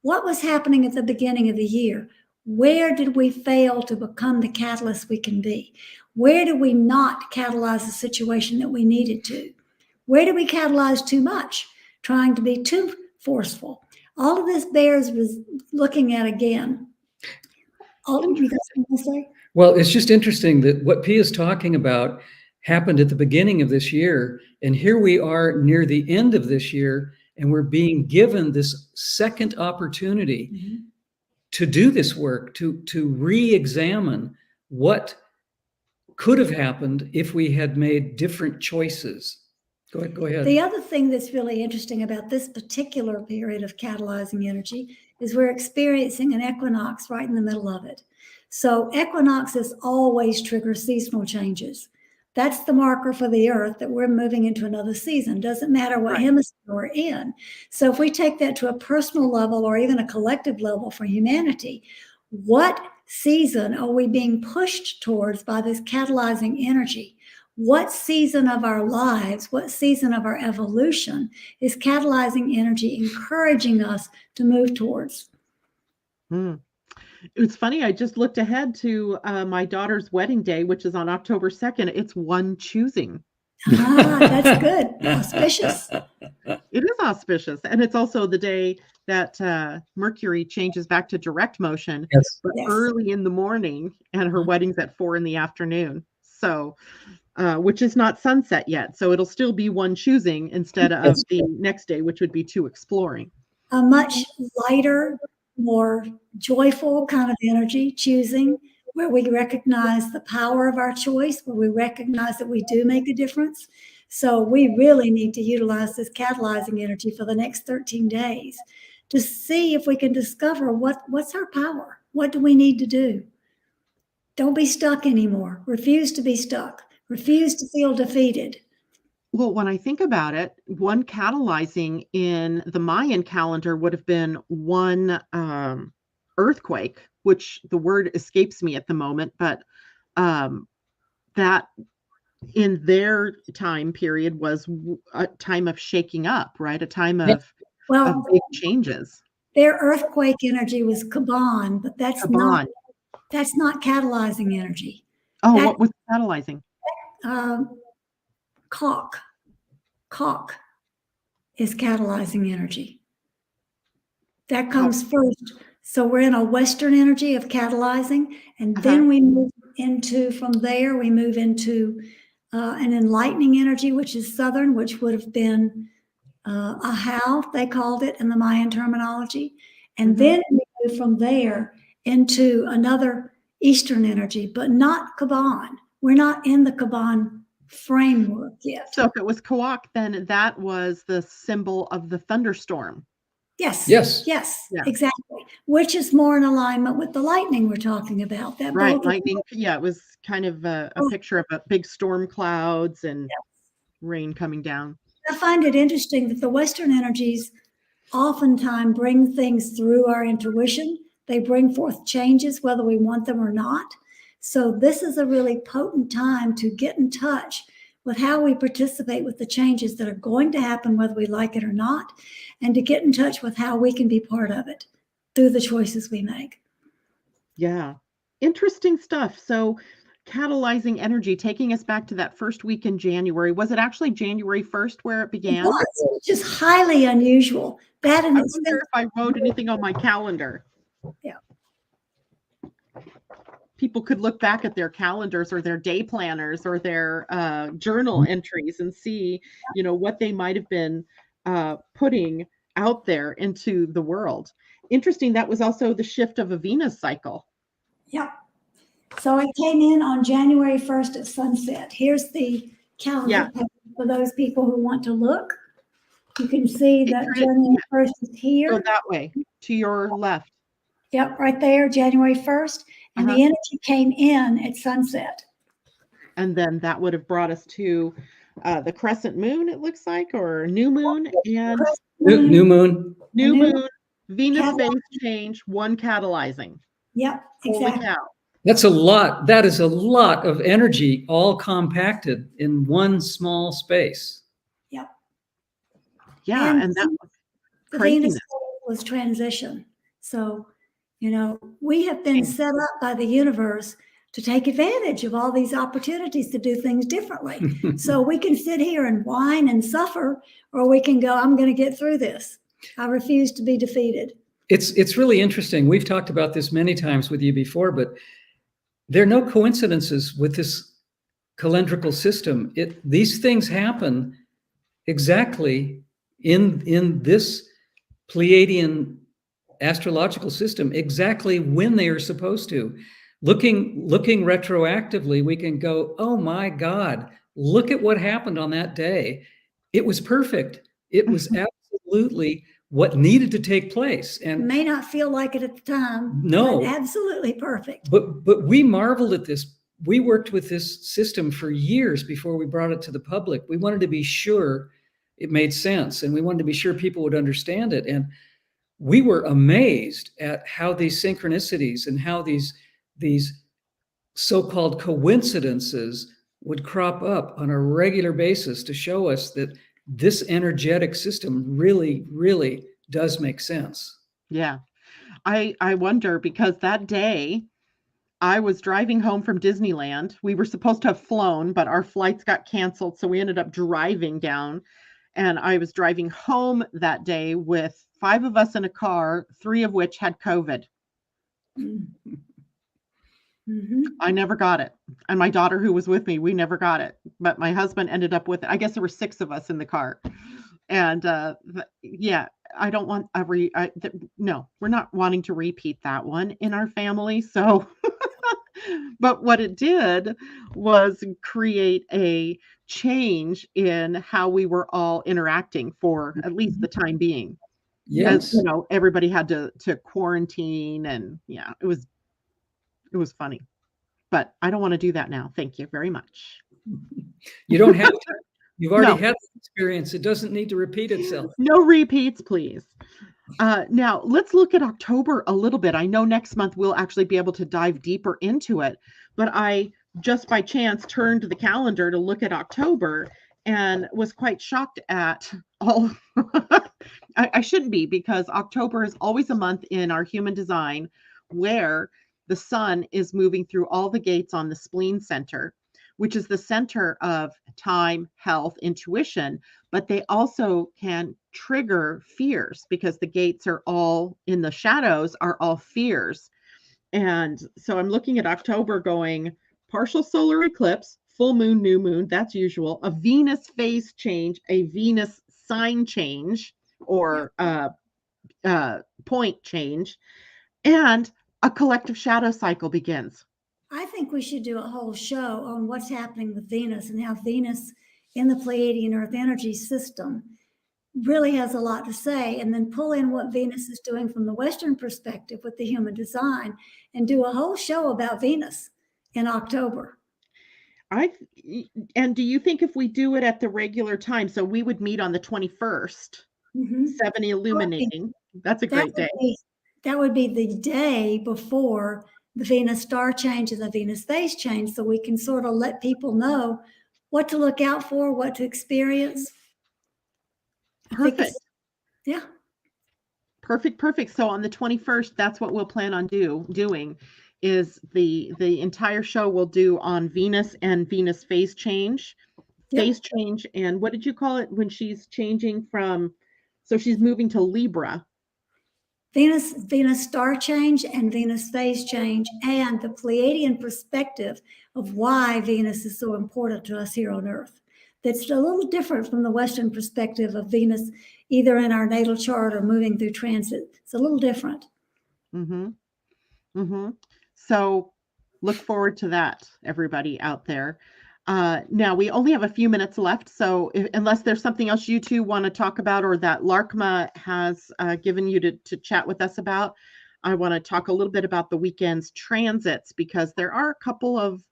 what was happening at the beginning of the year. Where did we fail to become the catalyst we can be? Where did we not catalyze the situation that we needed to? Where did we catalyze too much? Trying to be too forceful. All of this bears was looking at again. You got something to say? Well, it's just interesting that what Pia is talking about happened at the beginning of this year, and here we are near the end of this year, and we're being given this second opportunity to do this work, to re-examine what could have happened if we had made different choices. Go ahead. The other thing that's really interesting about this particular period of catalyzing energy is we're experiencing an equinox right in the middle of it. So equinoxes always trigger seasonal changes. That's the marker for the Earth that we're moving into another season. Doesn't matter what hemisphere we're in. So if we take that to a personal level or even a collective level for humanity, what season are we being pushed towards by this catalyzing energy? What season of our lives, what season of our evolution is catalyzing energy encouraging us to move towards? It's funny, I just looked ahead to my daughter's wedding day, which is on October 2nd. It's one choosing. That's good. Auspicious. It is auspicious. And it's also the day that Mercury changes back to direct motion, but early in the morning, and her wedding's at 4 in the afternoon. So, which is not sunset yet. So it'll still be one choosing instead of the next day, which would be 2 exploring. A much lighter, more joyful kind of energy, choosing, where we recognize the power of our choice, where we recognize that we do make a difference. So we really need to utilize this catalyzing energy for the next 13 days to see if we can discover what's our power. What do we need to do? Don't be stuck anymore. Refuse to be stuck. Refuse to feel defeated. Well, when I think about it, one catalyzing in the Mayan calendar would have been one earthquake, which the word escapes me at the moment, but that in their time period was a time of shaking up, right? A time of big changes. Their earthquake energy was Kaban, but that's not catalyzing energy. What was catalyzing? Caulk is catalyzing energy. That comes first. So we're in a Western energy of catalyzing, and then we move into, from there, we move into an enlightening energy, which is Southern, which would have been Ahau, they called it in the Mayan terminology. And then we move from there into another Eastern energy, but not Kaban. We're not in the Kaban framework yet. So if it was Kawak, then that was the symbol of the thunderstorm. Yes, yeah. Exactly. Which is more in alignment with the lightning we're talking about. That lightning. Yeah, it was kind of a picture of a big storm clouds and rain coming down. I find it interesting that the Western energies oftentimes bring things through our intuition. They bring forth changes, whether we want them or not. So this is a really potent time to get in touch with how we participate with the changes that are going to happen, whether we like it or not, and to get in touch with how we can be part of it through the choices we make. Yeah, interesting stuff. So catalyzing energy, taking us back to that first week in January. Was it actually January 1st where it began? It was, which is highly unusual. That in I wonder if I wrote anything on my calendar. Yeah. People could look back at their calendars or their day planners or their journal entries and see, what they might have been putting out there into the world. Interesting. That was also the shift of a Venus cycle. Yep. So it came in on January 1st at sunset. Here's the calendar for those people who want to look. You can see that January 1st is here. Go that way, to your left. Yep, right there, January 1st. And the energy came in at sunset. And then that would have brought us to the crescent moon, it looks like, or new moon. And new moon. New moon, Venus phase change, one catalyzing. Yep, exactly. Holy cow. That's a lot. That is a lot of energy all compacted in one small space. Yep. Yeah, and that was the Venus was transition. So, we have been set up by the universe to take advantage of all these opportunities to do things differently. So we can sit here and whine and suffer, or we can go, I'm going to get through this. I refuse to be defeated. It's really interesting. We've talked about this many times with you before, but there are no coincidences with this calendrical system. These things happen exactly in this Pleiadian astrological system exactly when they are supposed to. Looking retroactively, we can go, oh my God, look at what happened on that day. It was perfect. It was absolutely what needed to take place. And may not feel like it at the time, no, but absolutely perfect. But we marveled at this. We worked with this system for years before we brought it to the public. We wanted to be sure it made sense, and we wanted to be sure people would understand it. And we were amazed at how these synchronicities and how these so-called coincidences would crop up on a regular basis to show us that this energetic system really, really does make sense. Yeah. I wonder, because that day I was driving home from Disneyland. We were supposed to have flown, but our flights got canceled, so we ended up driving down. And I was driving home that day with 5 of us in a car, 3 of which had COVID. Mm-hmm. I never got it. And my daughter, who was with me, we never got it. But my husband ended up with it. I guess there were 6 of us in the car. And yeah, I don't want no, we're not wanting to repeat that one in our family. So, but what it did was create a change in how we were all interacting for at least the time being. Yes. As, everybody had to quarantine, and yeah, it was funny. But I don't want to do that now. Thank you very much. You don't have to. You've already No. had the experience. It doesn't need to repeat itself. No repeats, please. Now, let's look at October a little bit. I know next month we'll actually be able to dive deeper into it, but I just by chance turned the calendar to look at October and was quite shocked at all. I shouldn't be, because October is always a month in our human design where the sun is moving through all the gates on the spleen center, which is the center of time, health, intuition, but they also can trigger fears because the gates are all in the shadows, are all fears. And so I'm looking at October going partial solar eclipse, full moon, new moon, that's usual, a Venus phase change, a Venus sign change or point change, and a collective shadow cycle begins. I think we should do a whole show on what's happening with Venus and how Venus in the Pleiadian-Earth energy system really has a lot to say, and then pull in what Venus is doing from the Western perspective with the human design and do a whole show about Venus in October. And do you think if we do it at the regular time, so we would meet on the 21st, 7 illuminating, that's a great day. That would be the day before the Venus star change and the Venus phase change, so we can sort of let people know what to look out for, what to experience. Perfect. Yeah. Perfect. So on the 21st, that's what we'll plan on doing is the entire show we'll do on Venus and Venus phase change. Yep. Phase change, and what did you call it when she's changing from, so she's moving to Libra? Venus star change and Venus phase change, and the Pleiadian perspective of why Venus is so important to us here on Earth. That's a little different from the Western perspective of Venus, either in our natal chart or moving through transit. It's a little different. So look forward to that, everybody out there. Now we only have a few minutes left, so unless there's something else you two want to talk about or that Larkma has given you to chat with us about, I want to talk a little bit about the weekend's transits, because there are a couple of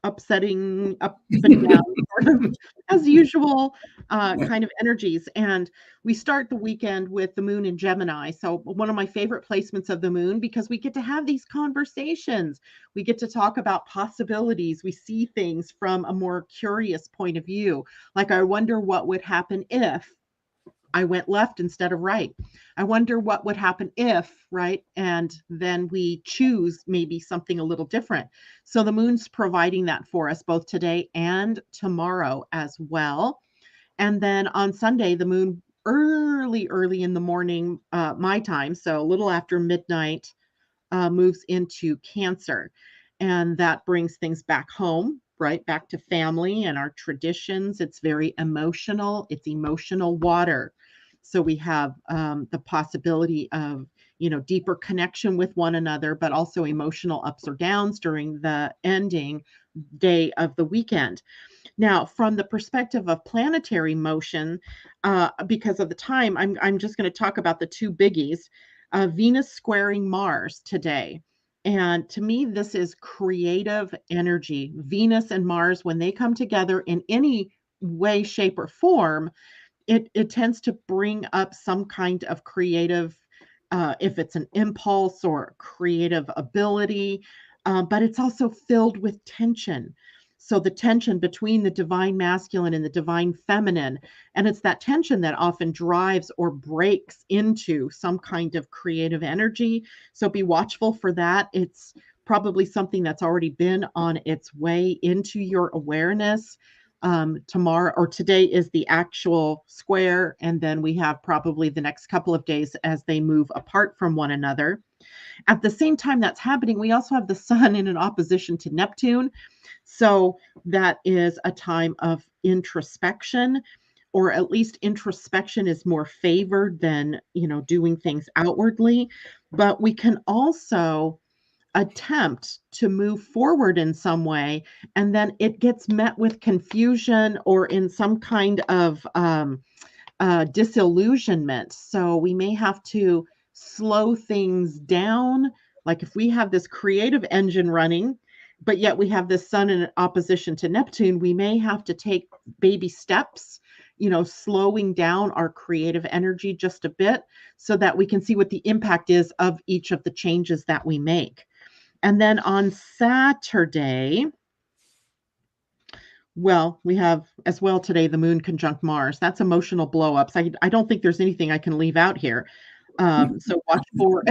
upsetting, up and down, sort of, as usual, kind of energies. And we start the weekend with the moon in Gemini. So one of my favorite placements of the moon, because we get to have these conversations. We get to talk about possibilities. We see things from a more curious point of view. Like, I wonder what would happen if I went left instead of right. I wonder what would happen if, right? And then we choose maybe something a little different. So the moon's providing that for us both today and tomorrow as well. And then on Sunday, the moon early in the morning, my time, so a little after midnight, moves into Cancer. And that brings things back home. right back to family and our traditions. It's very emotional. It's emotional water. So we have the possibility of, deeper connection with one another, but also emotional ups or downs during the ending day of the weekend. Now, from the perspective of planetary motion, because of the time, I'm just going to talk about the two biggies. Venus squaring Mars today. And to me, this is creative energy. Venus and Mars, when they come together in any way, shape, or form, it tends to bring up some kind of creative, if it's an impulse or creative ability, but it's also filled with tension. So the tension between the divine masculine and the divine feminine, and it's that tension that often drives or breaks into some kind of creative energy. So be watchful for that. It's probably something that's already been on its way into your awareness. Tomorrow or today is the actual square, and then we have probably the next couple of days as they move apart from one another. At the same time that's happening, we also have the sun in an opposition to Neptune. So that is a time of introspection, or at least introspection is more favored than, doing things outwardly. But we can also attempt to move forward in some way, and then it gets met with confusion or in some kind of disillusionment. So we may have to slow things down. Like if we have this creative engine running, but yet we have this sun in opposition to Neptune, we may have to take baby steps, slowing down our creative energy just a bit so that we can see what the impact is of each of the changes that we make. And then on Saturday, well, we have as well today the moon conjunct Mars. That's emotional blowups. I don't think there's anything I can leave out here. So watch for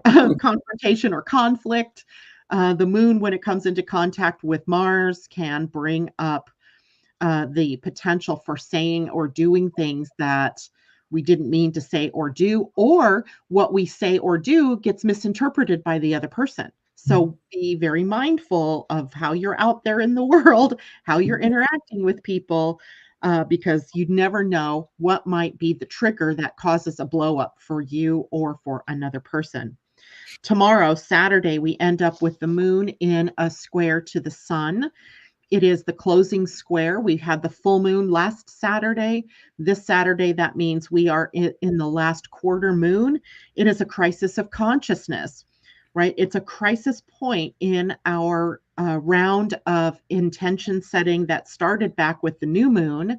confrontation or conflict. The moon, when it comes into contact with Mars, can bring up the potential for saying or doing things that we didn't mean to say or do, or what we say or do gets misinterpreted by the other person. So be very mindful of how you're out there in the world, how you're interacting with people, because you never know what might be the trigger that causes a blow up for you or for another person. Tomorrow, Saturday, we end up with the moon in a square to the sun. It is the closing square. We had the full moon last Saturday. This Saturday, that means we are in the last quarter moon. It is a crisis of consciousness, right? It's a crisis point in our round of intention setting that started back with the new moon.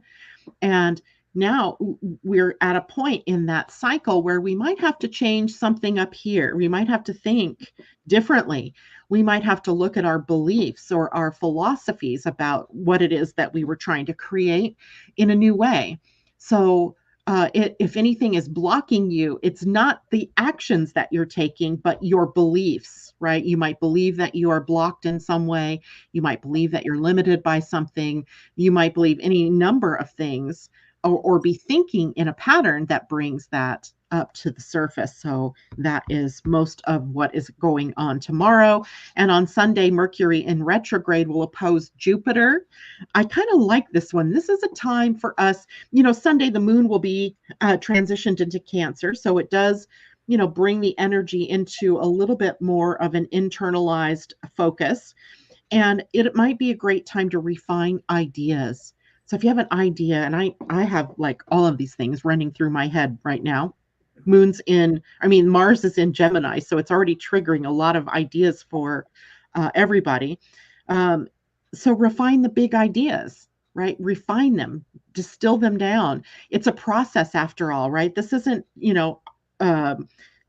And now we're at a point in that cycle where we might have to change something up here. We might have to think differently. We might have to look at our beliefs or our philosophies about what it is that we were trying to create in a new way. So if anything is blocking you, it's not the actions that you're taking, but your beliefs, right? You might believe that you are blocked in some way. You might believe that you're limited by something. You might believe any number of things, or be thinking in a pattern that brings that up to the surface. So that is most of what is going on tomorrow. And on Sunday, Mercury in retrograde will oppose Jupiter. I kind of like this one. This is a time for us, Sunday, the moon will be transitioned into Cancer. So it does, bring the energy into a little bit more of an internalized focus. And it might be a great time to refine ideas. So if you have an idea, and I have like all of these things running through my head right now. Mars is in Gemini, so it's already triggering a lot of ideas for everybody. So refine the big ideas, right? Refine them, distill them down. It's a process after all, right? This isn't,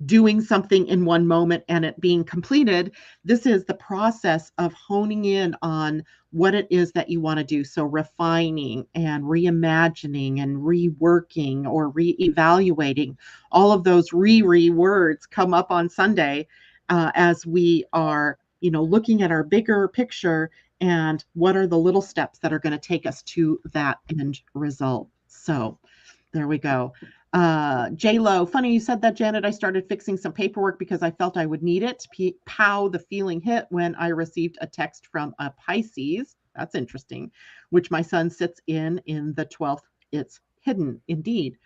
doing something in one moment and it being completed. This is the process of honing in on what it is that you want to do. So refining and reimagining and reworking or reevaluating, all of those words come up on Sunday as we are, looking at our bigger picture and what are the little steps that are going to take us to that end result. So there we go. J-Lo, funny you said that, Janet. I started fixing some paperwork because I felt I would need it. Pow, the feeling hit when I received a text from a Pisces. That's interesting. Which my sun sits in the 12th. It's hidden indeed.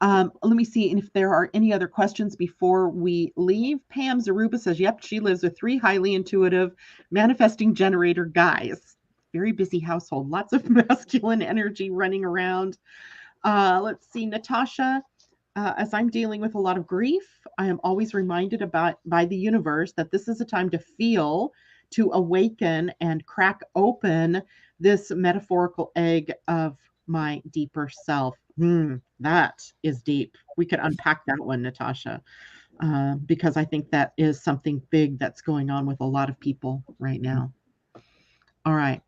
Let me see if there are any other questions before we leave. Pam Zaruba says, yep, she lives with 3 highly intuitive manifesting generator guys. Very busy household, lots of masculine energy running around. Let's see, Natasha, as I'm dealing with a lot of grief, I am always reminded by the universe that this is a time to feel, to awaken and crack open this metaphorical egg of my deeper self. That is deep. We could unpack that one, Natasha, because I think that is something big that's going on with a lot of people right now. All right.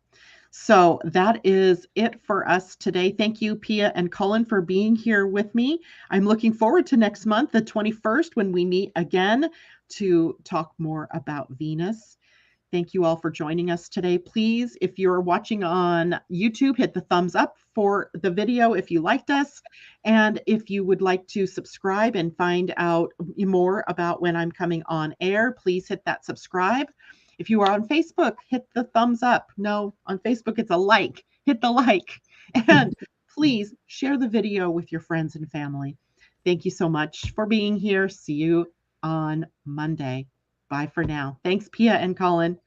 So that is it for us today. Thank you, Pia and Cullen, for being here with me. I'm looking forward to next month, the 21st, when we meet again to talk more about Venus. Thank you all for joining us today. Please, if you're watching on YouTube, hit the thumbs up for the video if you liked us. And if you would like to subscribe and find out more about when I'm coming on air, please hit that subscribe. If you are on Facebook, hit the thumbs up. No, on Facebook, it's a like. Hit the like. And please share the video with your friends and family. Thank you so much for being here. See you on Monday. Bye for now. Thanks, Pia and Colin.